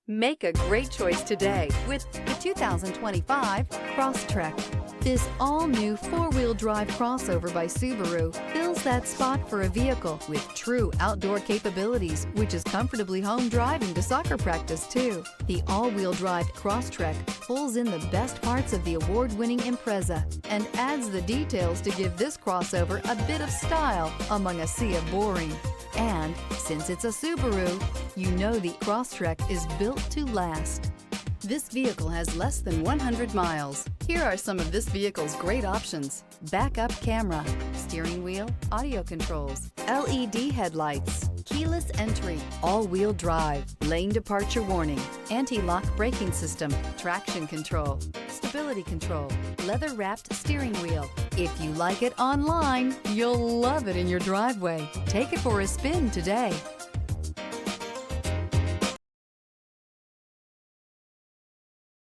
Make a great choice today with the 2025 Crosstrek. This all-new four-wheel drive crossover by Subaru fills that spot for a vehicle with true outdoor capabilities, which is comfortably home driving to soccer practice too. The all-wheel drive Crosstrek pulls in the best parts of the award-winning Impreza and adds the details to give this crossover a bit of style among a sea of boring. And since it's a Subaru, you know the Crosstrek is built to last. This vehicle has less than 100 miles. Here are some of this vehicle's great options: backup camera, steering wheel audio controls, LED headlights, keyless entry, all-wheel drive, lane departure warning, anti-lock braking system, traction control, stability control, leather-wrapped steering wheel. If you like it online, you'll love it in your driveway. Take it for a spin today.